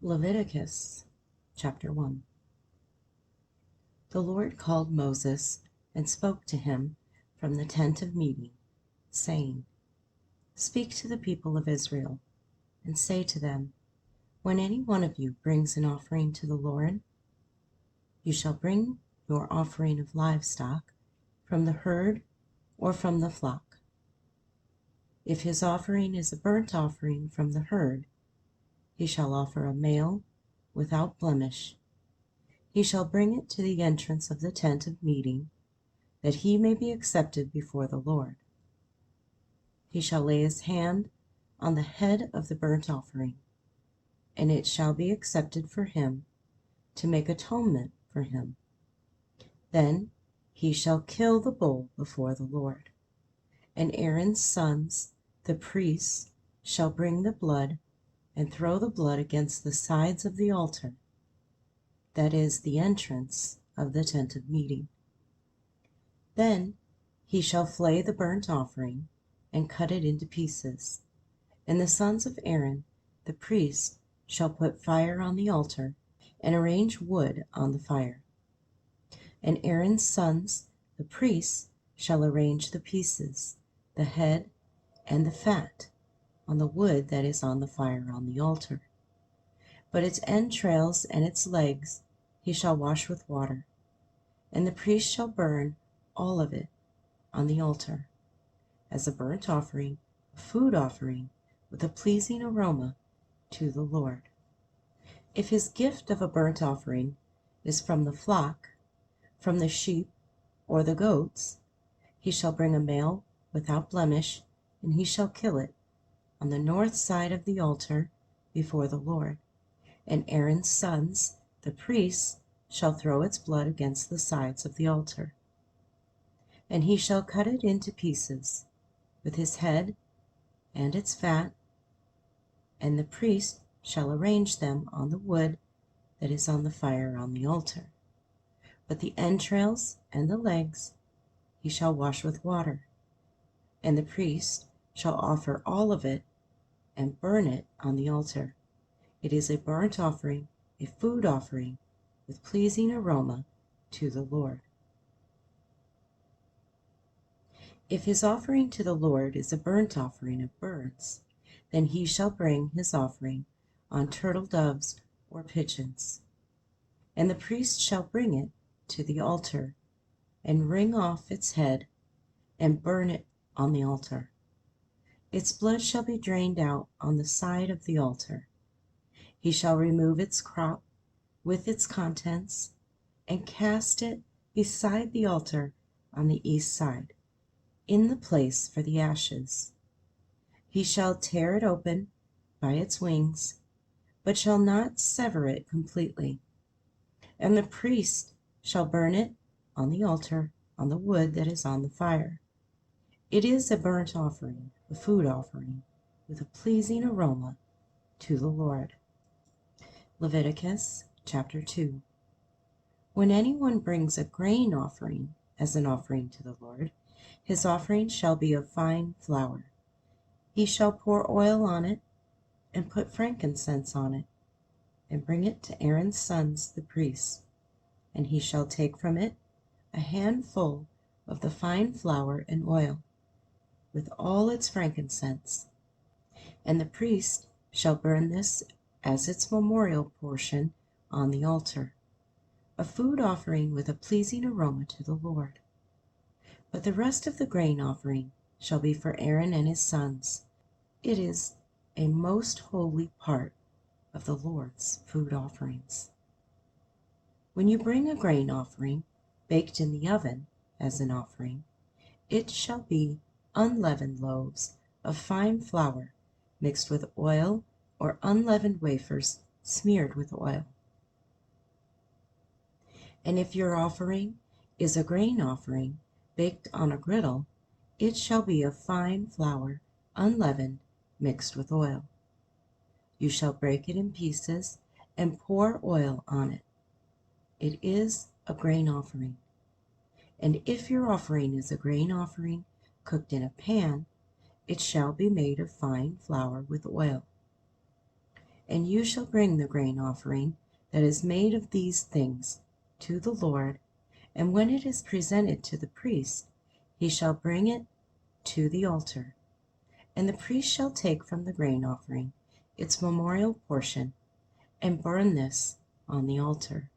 Leviticus chapter 1. The Lord called Moses and spoke to him from the tent of meeting, saying, Speak to the people of Israel, and say to them, When any one of you brings an offering to the Lord, you shall bring your offering of livestock from the herd or from the flock. If his offering is a burnt offering from the herd, he shall offer a male without blemish. He shall bring it to the entrance of the tent of meeting, that he may be accepted before the Lord. He shall lay his hand on the head of the burnt offering, and it shall be accepted for him to make atonement for him. Then he shall kill the bull before the Lord. And Aaron's sons, the priests, shall bring the blood and throw the blood against the sides of the altar, that is, the entrance of the tent of meeting. Then he shall flay the burnt offering and cut it into pieces. And the sons of Aaron, the priest, shall put fire on the altar and arrange wood on the fire. And Aaron's sons, the priests, shall arrange the pieces, the head, and the fat on the wood that is on the fire on the altar. But its entrails and its legs he shall wash with water, and the priest shall burn all of it on the altar, as a burnt offering, a food offering, with a pleasing aroma to the Lord. If his gift of a burnt offering is from the flock, from the sheep or the goats, he shall bring a male without blemish, and he shall kill it on the north side of the altar before the Lord. And Aaron's sons, the priests, shall throw its blood against the sides of the altar. And he shall cut it into pieces, with his head and its fat, and the priest shall arrange them on the wood that is on the fire on the altar. But the entrails and the legs he shall wash with water, and the priest shall offer all of it and burn it on the altar. It is a burnt offering, a food offering, with pleasing aroma to the Lord. If his offering to the Lord is a burnt offering of birds, then he shall bring his offering on turtle doves or pigeons. And the priest shall bring it to the altar, and wring off its head, and burn it on the altar. Its blood shall be drained out on the side of the altar. He shall remove its crop with its contents, and cast it beside the altar on the east side, in the place for the ashes. He shall tear it open by its wings, but shall not sever it completely. And the priest shall burn it on the altar on the wood that is on the fire. It is a burnt offering, a food offering, with a pleasing aroma to the Lord. Leviticus chapter 2. When anyone brings a grain offering as an offering to the Lord, his offering shall be of fine flour. He shall pour oil on it, and put frankincense on it, and bring it to Aaron's sons the priests. And he shall take from it a handful of the fine flour and oil, with all its frankincense. And the priest shall burn this as its memorial portion on the altar, a food offering with a pleasing aroma to the Lord. But the rest of the grain offering shall be for Aaron and his sons. It is a most holy part of the Lord's food offerings. When you bring a grain offering baked in the oven as an offering, it shall be unleavened loaves of fine flour mixed with oil, or unleavened wafers smeared with oil. And if your offering is a grain offering baked on a griddle, it shall be of fine flour, unleavened, mixed with oil. You shall break it in pieces and pour oil on it. It is a grain offering. And if your offering is a grain offering cooked in a pan, it shall be made of fine flour with oil. And you shall bring the grain offering that is made of these things to the Lord, and when it is presented to the priest, he shall bring it to the altar. And the priest shall take from the grain offering its memorial portion, and burn this on the altar,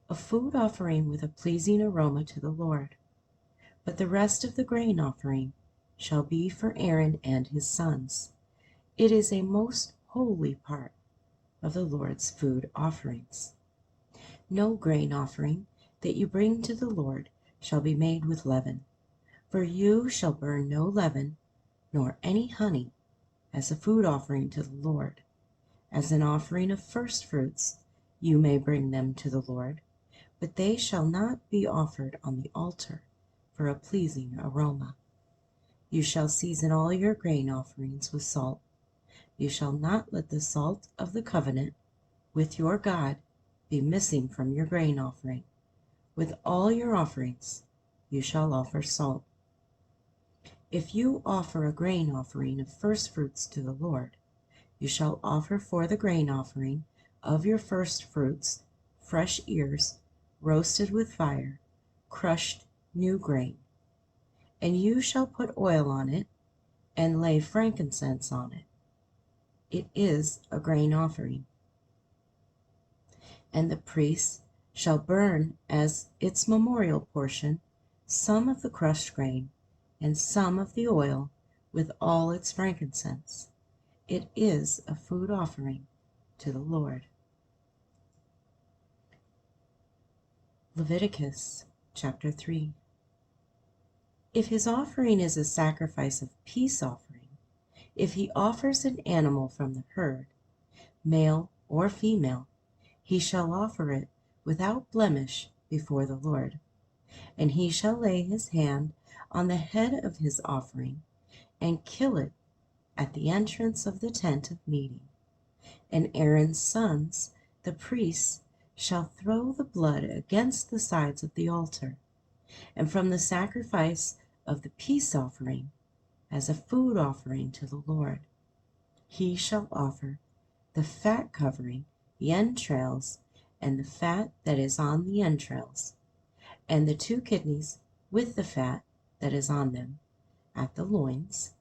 a food offering with a pleasing aroma to the Lord. But the rest of the grain offering shall be for Aaron and his sons. It is a most holy part of the Lord's food offerings. No grain offering that you bring to the Lord shall be made with leaven, for you shall burn no leaven, nor any honey, as a food offering to the Lord. As an offering of first fruits, you may bring them to the Lord, but they shall not be offered on the altar for a pleasing aroma. You shall season all your grain offerings with salt. You shall not let the salt of the covenant with your God be missing from your grain offering. With all your offerings you shall offer salt. If you offer a grain offering of first fruits to the Lord, you shall offer for the grain offering of your first fruits fresh ears, roasted with fire, crushed new grain. And you shall put oil on it, and lay frankincense on it. It is a grain offering. And the priest shall burn as its memorial portion some of the crushed grain, and some of the oil with all its frankincense. It is a food offering to the Lord. Leviticus chapter 3. If his offering is a sacrifice of peace offering, if he offers an animal from the herd, male or female, he shall offer it without blemish before the Lord. And he shall lay his hand on the head of his offering, and kill it at the entrance of the tent of meeting. And Aaron's sons, the priests, shall throw the blood against the sides of the altar. And from the sacrifice of the peace offering, as a food offering to the Lord, he shall offer the fat covering the entrails, and the fat that is on the entrails, and the 2 kidneys with the fat that is on them at the loins,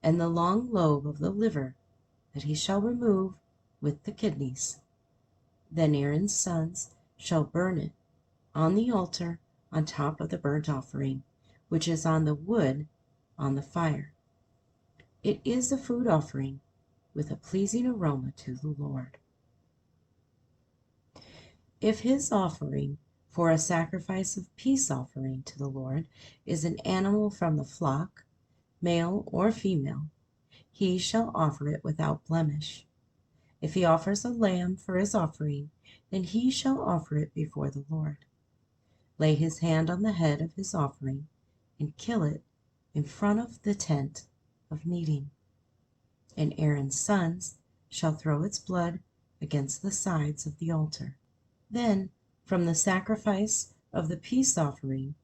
and the long lobe of the liver that he shall remove with the kidneys. Then Aaron's sons shall burn it on the altar on top of the burnt offering, which is on the wood on the fire. It is a food offering with a pleasing aroma to the Lord. If his offering for a sacrifice of peace offering to the Lord is an animal from the flock, male or female, he shall offer it without blemish. If he offers a lamb for his offering, then he shall offer it before the Lord. Lay his hand on the head of his offering, and kill it in front of the tent of meeting. And Aaron's sons shall throw its blood against the sides of the altar. Then from the sacrifice of the peace offering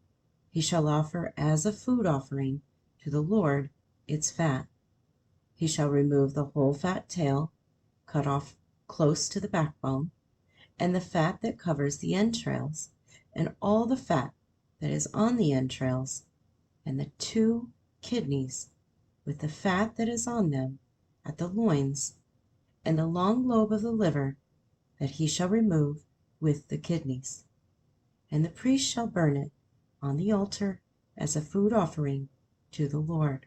he shall offer as a food offering to the Lord its fat. He shall remove the whole fat tail, cut off close to the backbone, and the fat that covers the entrails, and all the fat that is on the entrails, and the 2 kidneys with the fat that is on them at the loins, and the long lobe of the liver that he shall remove with the kidneys. And the priest shall burn it on the altar as a food offering to the Lord.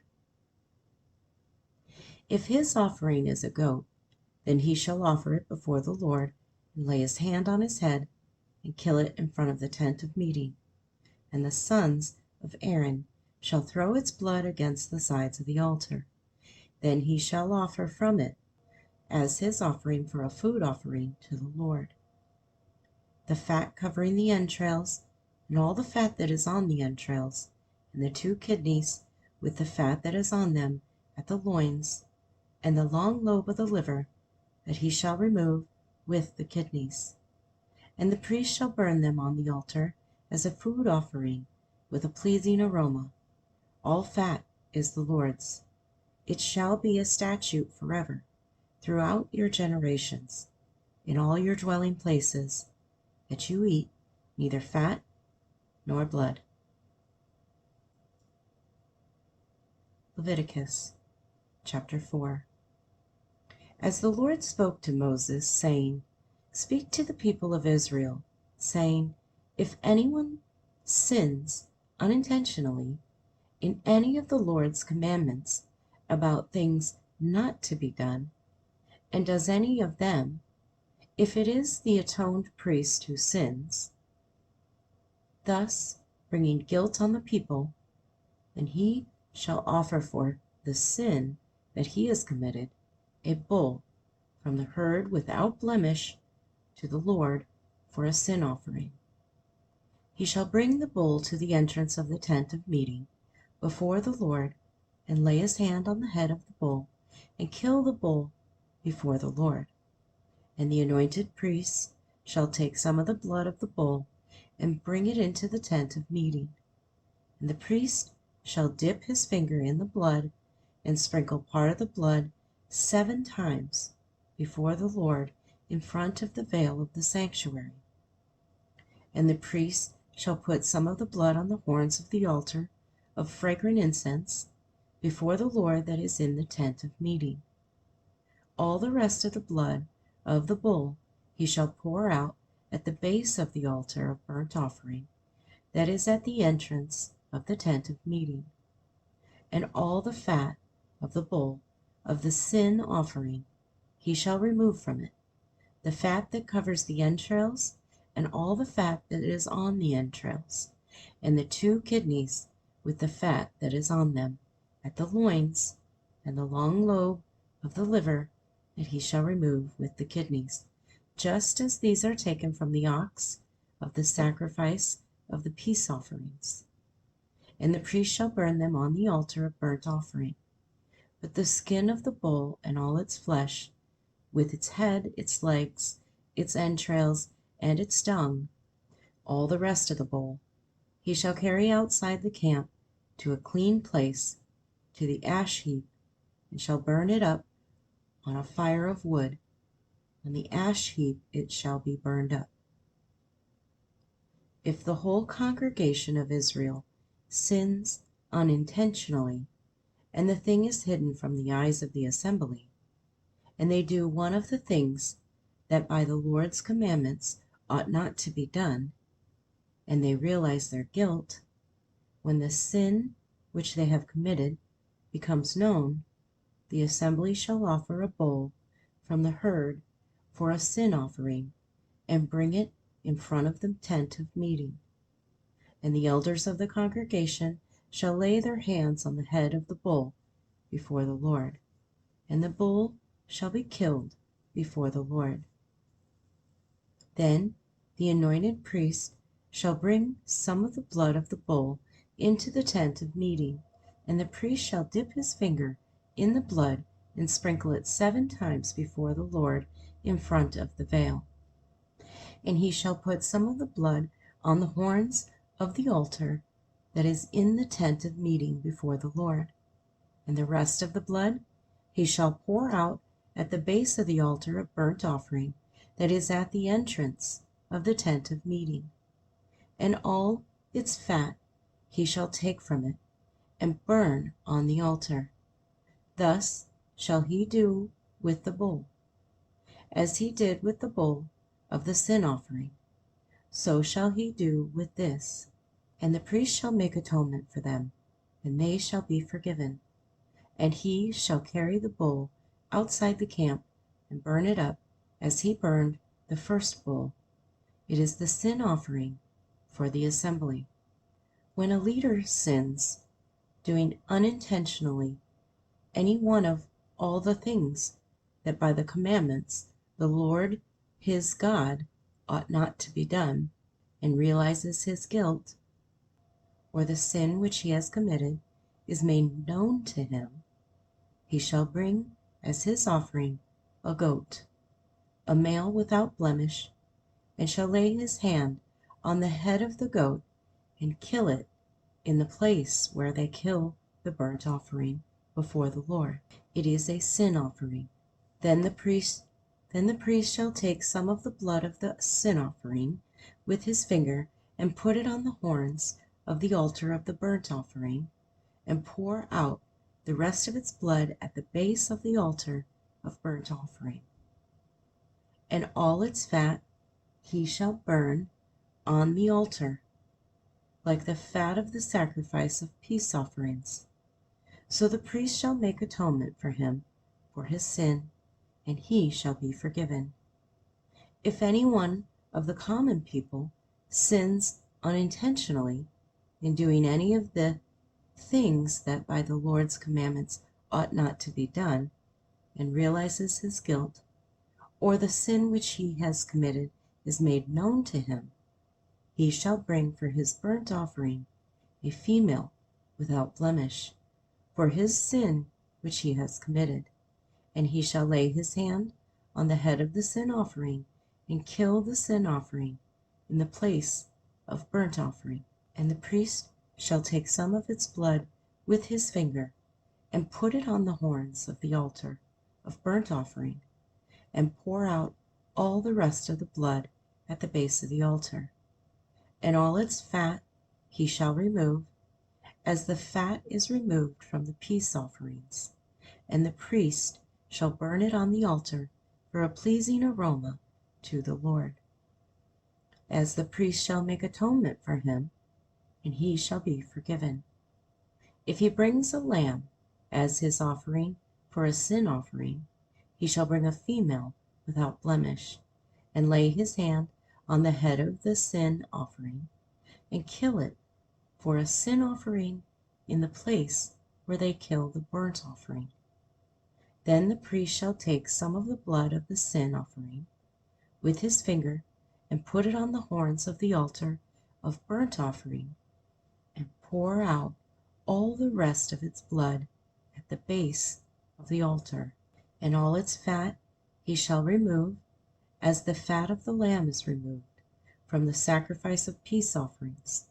If his offering is a goat, then he shall offer it before the Lord, and lay his hand on his head, and kill it in front of the tent of meeting. And the sons of Aaron shall throw its blood against the sides of the altar. Then he shall offer from it as his offering for a food offering to the Lord. The fat covering the entrails, and all the fat that is on the entrails, and the 2 kidneys with the fat that is on them at the loins, and the long lobe of the liver that he shall remove with the kidneys. And the priest shall burn them on the altar as a food offering with a pleasing aroma. All fat is the Lord's. It shall be a statute forever throughout your generations, in all your dwelling places, that you eat neither fat nor blood. Leviticus chapter 4. As the Lord spoke to Moses, saying, Speak to the people of Israel, saying, If anyone sins unintentionally in any of the Lord's commandments about things not to be done, and does any of them, if it is the atoned priest who sins, thus bringing guilt on the people, then he shall offer for the sin that he has committed a bull from the herd without blemish to the Lord for a sin offering. He shall bring the bull to the entrance of the tent of meeting before the Lord, and lay his hand on the head of the bull, and kill the bull before the Lord. And the anointed priest shall take some of the blood of the bull, and bring it into the tent of meeting. And the priest shall dip his finger in the blood, and sprinkle part of the blood 7 times before the Lord in front of the veil of the sanctuary. And the priest shall put some of the blood on the horns of the altar of fragrant incense before the Lord that is in the tent of meeting. All the rest of the blood of the bull he shall pour out at the base of the altar of burnt offering that is at the entrance of the tent of meeting. And all the fat of the bull of the sin offering he shall remove from it, the fat that covers the entrails, and all the fat that is on the entrails, and the 2 kidneys with the fat that is on them, at the loins, and the long lobe of the liver that he shall remove with the kidneys, just as these are taken from the ox of the sacrifice of the peace offerings. And the priest shall burn them on the altar of burnt offering. But the skin of the bull and all its flesh, with its head, its legs, its entrails, and its dung, all the rest of the bull, he shall carry outside the camp to a clean place, to the ash heap, and shall burn it up on a fire of wood. On the ash heap it shall be burned up. If the whole congregation of Israel sins unintentionally, and the thing is hidden from the eyes of the assembly, and they do one of the things that by the Lord's commandments ought not to be done, and they realize their guilt, when the sin which they have committed becomes known, the assembly shall offer a bull from the herd for a sin offering, and bring it in front of the tent of meeting. And the elders of the congregation shall lay their hands on the head of the bull before the Lord, and the bull shall be killed before the Lord. Then the anointed priest shall bring some of the blood of the bull into the tent of meeting, and the priest shall dip his finger in the blood and sprinkle it 7 times before the Lord in front of the veil. And he shall put some of the blood on the horns of the altar that is in the tent of meeting before the Lord. And the rest of the blood he shall pour out at the base of the altar of burnt offering that is at the entrance of the tent of meeting. And all its fat he shall take from it, and burn on the altar. Thus shall he do with the bull. As he did with the bull of the sin offering, so shall he do with this. And the priest shall make atonement for them, and they shall be forgiven. And he shall carry the bull outside the camp, and burn it up as he burned the first bull. It is the sin offering for the assembly. When a leader sins, doing unintentionally any one of all the things that by the commandments the Lord his God ought not to be done, and realizes his guilt, or the sin which he has committed is made known to him, he shall bring as his offering a goat, a male without blemish, and shall lay his hand on the head of the goat and kill it in the place where they kill the burnt offering before the Lord. It is a sin offering. Then the priest shall take some of the blood of the sin offering with his finger, and put it on the horns of the altar of the burnt offering, and pour out the rest of its blood at the base of the altar of burnt offering. And all its fat he shall burn on the altar, like the fat of the sacrifice of peace offerings. So the priest shall make atonement for him for his sin, and he shall be forgiven. If any one of the common people sins unintentionally in doing any of the things that by the Lord's commandments ought not to be done, and realizes his guilt, or the sin which he has committed is made known to him, he shall bring for his burnt offering a female without blemish for his sin which he has committed, and he shall lay his hand on the head of the sin offering, and kill the sin offering in the place of burnt offering. And the priest shall take some of its blood with his finger, and put it on the horns of the altar of burnt offering, and pour out all the rest of the blood at the base of the altar. And all its fat he shall remove, as the fat is removed from the peace offerings. And the priest shall burn it on the altar for a pleasing aroma to the Lord. As the priest shall make atonement for him, and he shall be forgiven. If he brings a lamb as his offering for a sin offering, he shall bring a female without blemish, and lay his hand on the head of the sin offering, and kill it for a sin offering in the place where they kill the burnt offering. Then the priest shall take some of the blood of the sin offering with his finger, and put it on the horns of the altar of burnt offering, and pour out all the rest of its blood at the base of the altar. And all its fat he shall remove, as the fat of the lamb is removed from the sacrifice of peace offerings.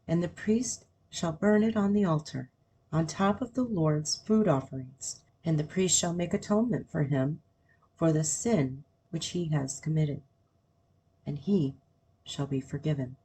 And the priest shall burn it on the altar, on top of the Lord's food offerings. And the priest shall make atonement for him for the sin which he has committed, and he shall be forgiven.